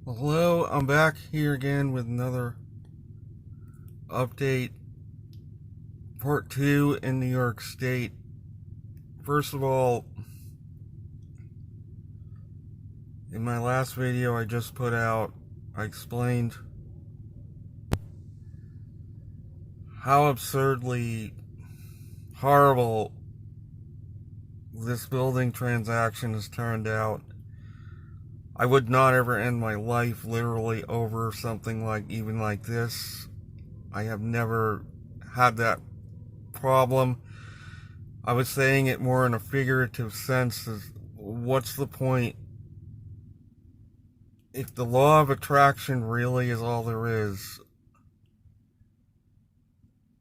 Hello, I'm back here again with another update, part 2 in New York State. First of all, in my last video I just put out, I explained how absurdly horrible this building transaction has turned out. I would not ever end my life literally over something even like this. I have never had that problem. I was saying it more in a figurative sense. What's the point? If the law of attraction really is all there is,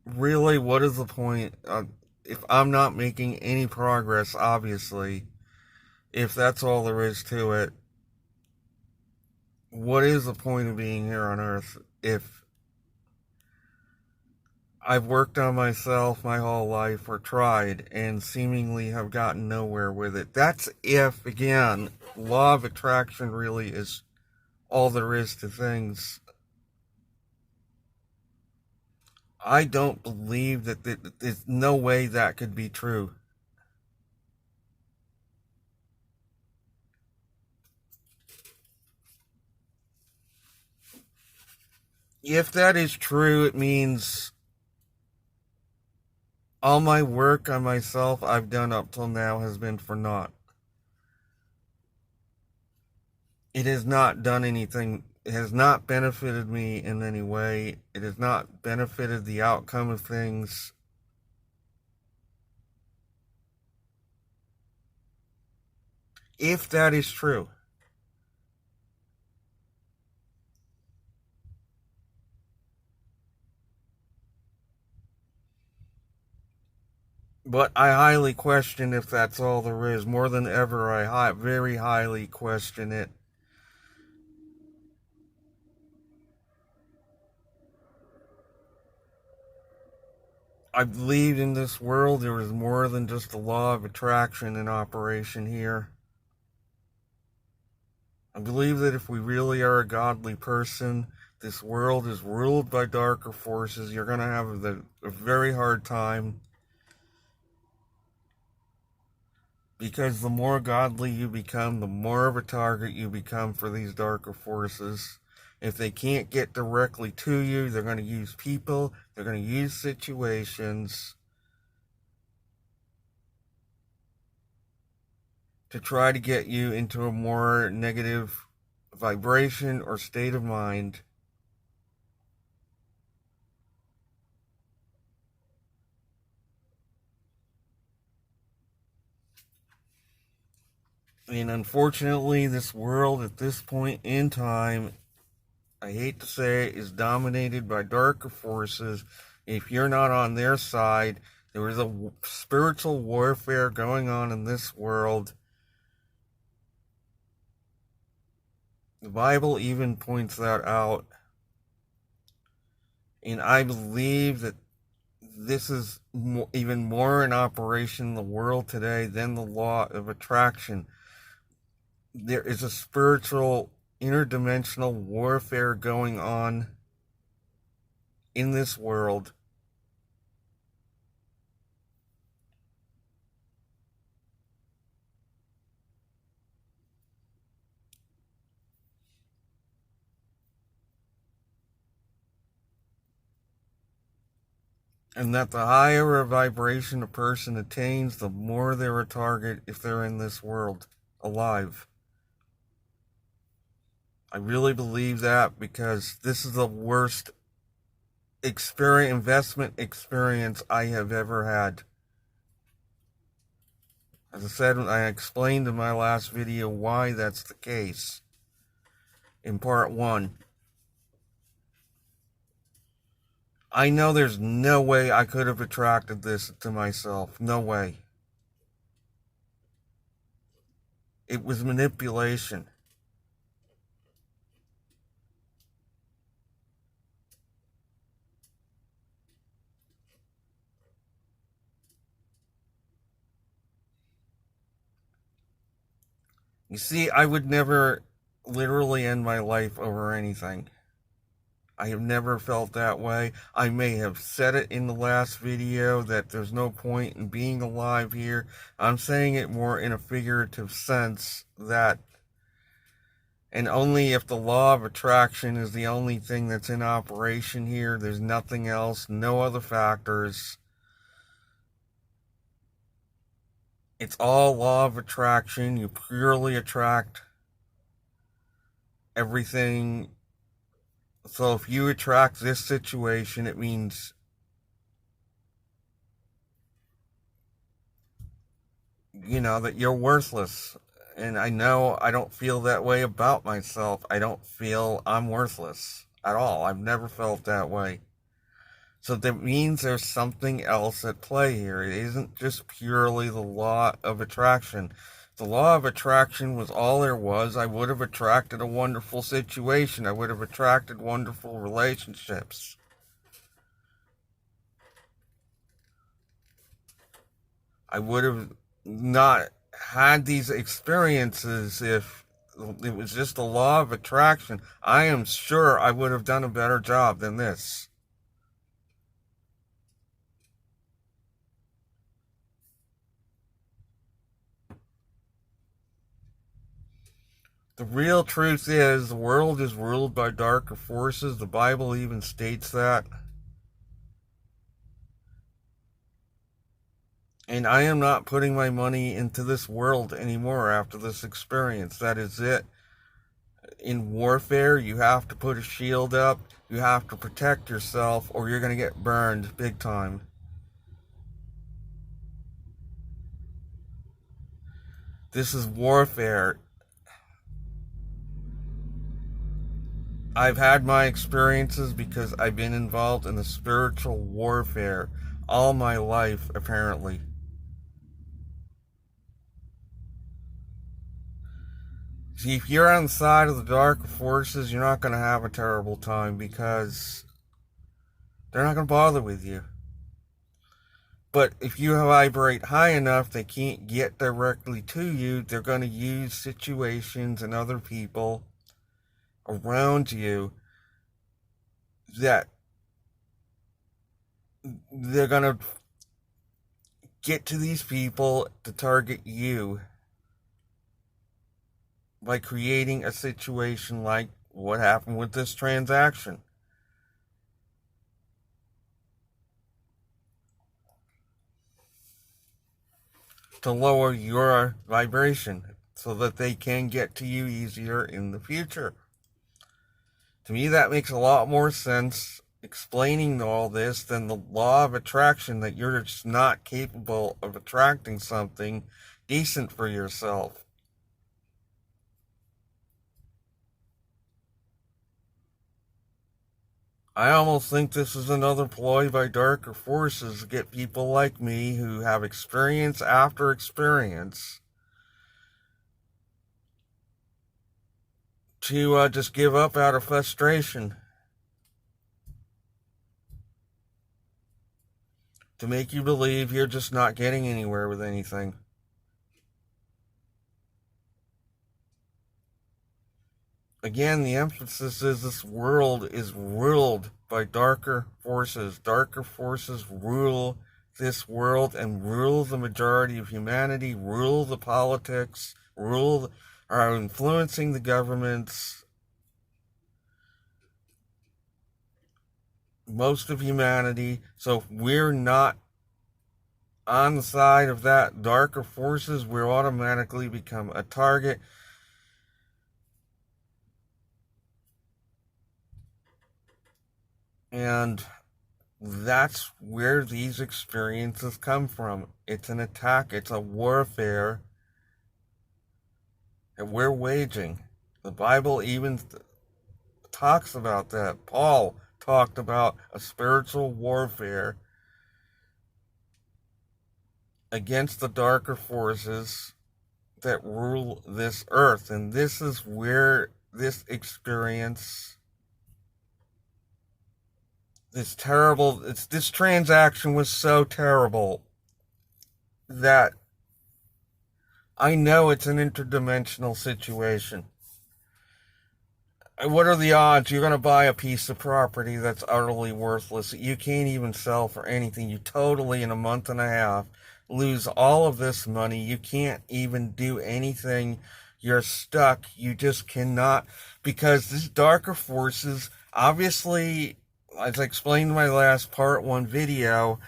really, what is the point? If I'm not making any progress, obviously, if that's all there is to it, what is the point of being here on Earth if I've worked on myself my whole life or tried and seemingly have gotten nowhere with it? That's if, again, law of attraction really is all there is to things. I don't believe that there's no way that could be true. If that is true, it means all my work on myself I've done up till now has been for naught. It has not done anything. It has not benefited me in any way. It has not benefited the outcome of things. If that is true. But I highly question if that's all there is. More than ever, I very highly question it. I believe in this world there is more than just the law of attraction in operation here. I believe that if we really are a godly person, this world is ruled by darker forces. You're going to have a very hard time, because the more godly you become, the more of a target you become for these darker forces. If they can't get directly to you, they're going to use people, they're going to use situations to try to get you into a more negative vibration or state of mind. And unfortunately, this world at this point in time, I hate to say it, is dominated by darker forces. If you're not on their side, there is a spiritual warfare going on in this world. The Bible even points that out. And I believe that this is even more in operation in the world today than the law of attraction. There is a spiritual interdimensional warfare going on in this world. And that the higher a vibration a person attains, the more they're a target if they're in this world alive. I really believe that, because this is the worst investment experience I have ever had. As I said, I explained in my last video why that's the case in part 1. I know there's no way I could have attracted this to myself. No way. It was manipulation. You see, I would never literally end my life over anything. I have never felt that way. I may have said it in the last video that there's no point in being alive here. I'm saying it more in a figurative sense that, and only if the law of attraction is the only thing that's in operation here, there's nothing else, no other factors. It's all law of attraction. You purely attract everything. So if you attract this situation, it means, that you're worthless. And I know I don't feel that way about myself. I don't feel I'm worthless at all. I've never felt that way. So that means there's something else at play here. It isn't just purely the law of attraction. If the law of attraction was all there was, I would have attracted a wonderful situation. I would have attracted wonderful relationships. I would have not had these experiences if it was just the law of attraction. I am sure I would have done a better job than this. The real truth is the world is ruled by darker forces. The Bible even states that. And I am not putting my money into this world anymore after this experience. That is it. In warfare, you have to put a shield up. You have to protect yourself or you're going to get burned big time. This is warfare. I've had my experiences because I've been involved in the spiritual warfare all my life, apparently. See, if you're on the side of the dark forces, you're not going to have a terrible time because they're not going to bother with you. But if you vibrate high enough, they can't get directly to you. They're going to use situations and other people around you that they're going to get to these people to target you by creating a situation like what happened with this transaction. To lower your vibration so that they can get to you easier in the future. To me, that makes a lot more sense explaining all this than the law of attraction, that you're just not capable of attracting something decent for yourself. I almost think this is another ploy by darker forces to get people like me who have experience after experience to just give up out of frustration. To make you believe you're just not getting anywhere with anything. Again, the emphasis is this world is ruled by darker forces. Darker forces rule this world and rule the majority of humanity, rule the politics, are influencing the governments, most of humanity. So if we're not on the side of that darker forces, we'll automatically become a target. And that's where these experiences come from. It's an attack, it's a warfare that we're waging. The Bible even talks about that. Paul talked about a spiritual warfare against the darker forces that rule this earth. And this is where this experience, this transaction was so terrible that I know it's an interdimensional situation. What are the odds you're going to buy a piece of property that's utterly worthless, that you can't even sell for anything? You totally, in a month and a half, lose all of this money. You can't even do anything. You're stuck. You just cannot, because these darker forces, obviously, as I explained in my last part one video,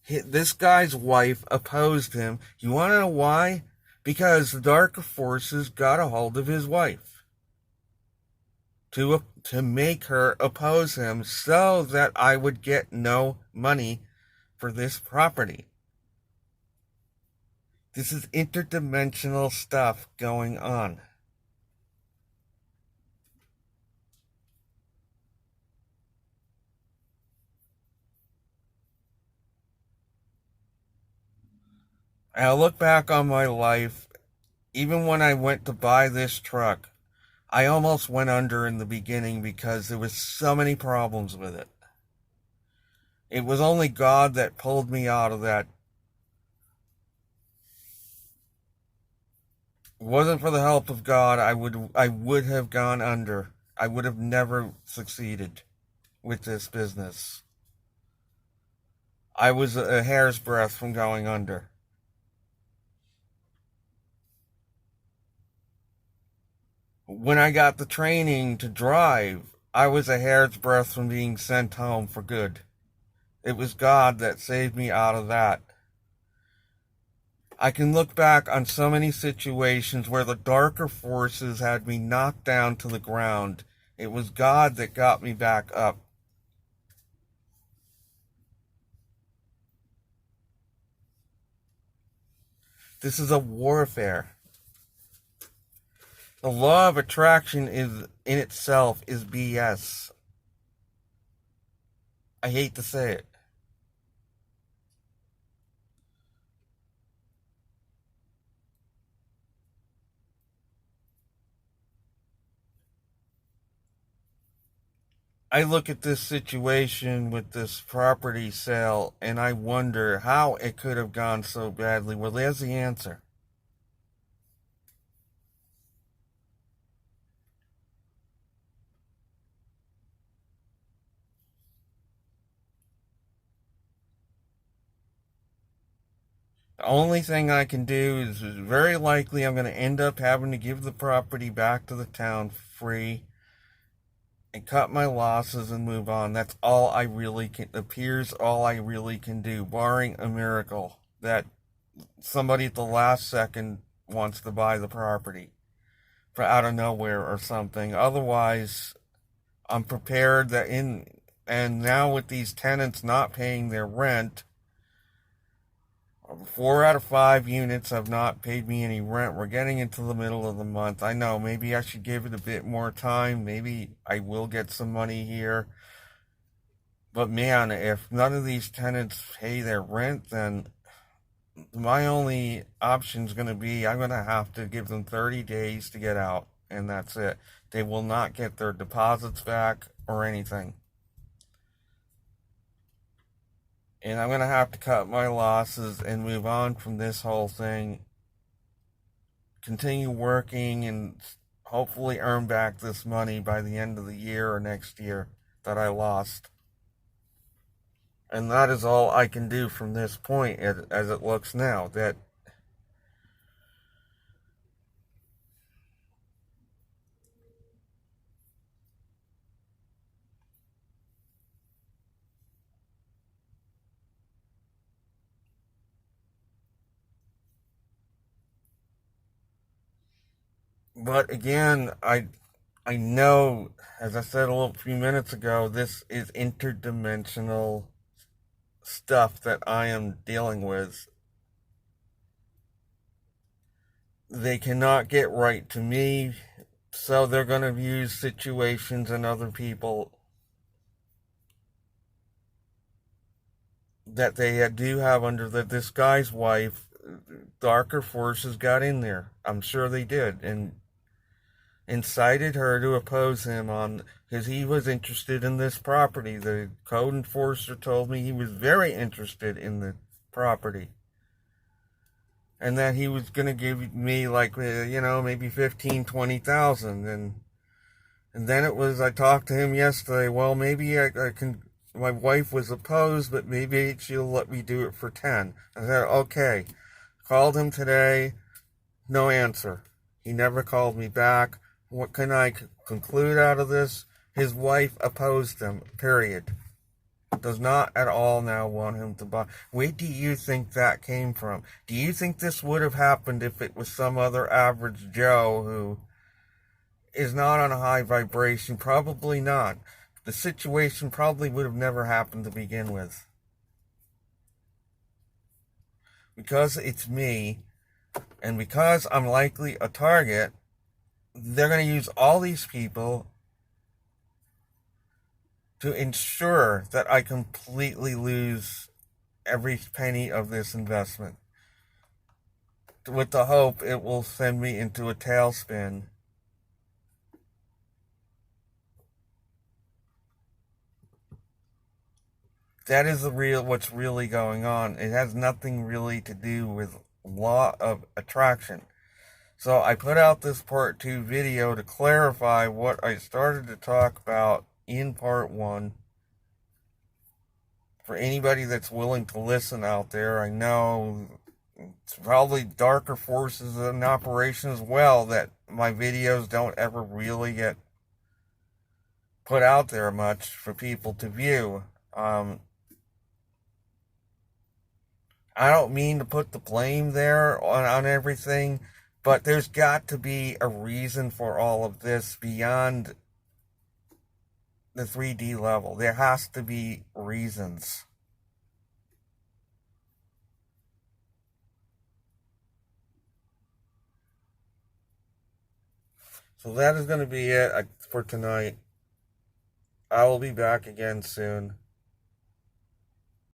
this guy's wife opposed him. You want to know why? Because the darker forces got a hold of his wife to make her oppose him so that I would get no money for this property. This is interdimensional stuff going on. I look back on my life, even when I went to buy this truck, I almost went under in the beginning because there was so many problems with it. It was only God that pulled me out of that. If it wasn't for the help of God, I would have gone under. I would have never succeeded with this business. I was a hair's breadth from going under. When I got the training to drive, I was a hair's breadth from being sent home for good. It was God that saved me out of that. I can look back on so many situations where the darker forces had me knocked down to the ground. It was God that got me back up. This is a warfare. The law of attraction is in itself is BS. I hate to say it. I look at this situation with this property sale and I wonder how it could have gone so badly. Well, there's the answer. The only thing I can do is very likely I'm going to end up having to give the property back to the town free and cut my losses and move on. That's all I really can, appears all I really can do, barring a miracle that somebody at the last second wants to buy the property for out of nowhere or something. Otherwise, I'm prepared that and now with these tenants not paying their rent, 4 out of 5 units have not paid me any rent. We're getting into the middle of the month. I know, maybe I should give it a bit more time. Maybe I will get some money here. But man, if none of these tenants pay their rent, then my only option is going to be I'm going to have to give them 30 days to get out. And that's it. They will not get their deposits back or anything. And I'm going to have to cut my losses and move on from this whole thing. Continue working and hopefully earn back this money by the end of the year or next year that I lost. And that is all I can do from this point as it looks now. But again, I know, as I said a few minutes ago, this is interdimensional stuff that I am dealing with. They cannot get right to me, so they're going to use situations and other people that they do have under this guy's wife. Darker forces got in there. I'm sure they did, and incited her to oppose him on because he was interested in this property. The code enforcer told me he was very interested in the property and that he was going to give me like maybe 15,000, 20,000. And And then it was, I talked to him yesterday, well, maybe I can, my wife was opposed, but maybe she'll let me do it for 10. I said, okay. Called him today, no answer. He never called me back. What can I conclude out of this? His wife opposed him, period. Does not at all now want him to buy. Where do you think that came from? Do you think this would have happened if it was some other average Joe who is not on a high vibration? Probably not. The situation probably would have never happened to begin with. Because it's me, and because I'm likely a target, they're going to use all these people to ensure that I completely lose every penny of this investment, with the hope it will send me into a tailspin. That is what's really going on. It has nothing really to do with law of attraction. So I put out this part 2 video to clarify what I started to talk about in part 1. For anybody that's willing to listen out there, I know it's probably darker forces in operation as well that my videos don't ever really get put out there much for people to view. I don't mean to put the blame there on everything, but there's got to be a reason for all of this beyond the 3D level. There has to be reasons. So that is going to be it for tonight. I will be back again soon.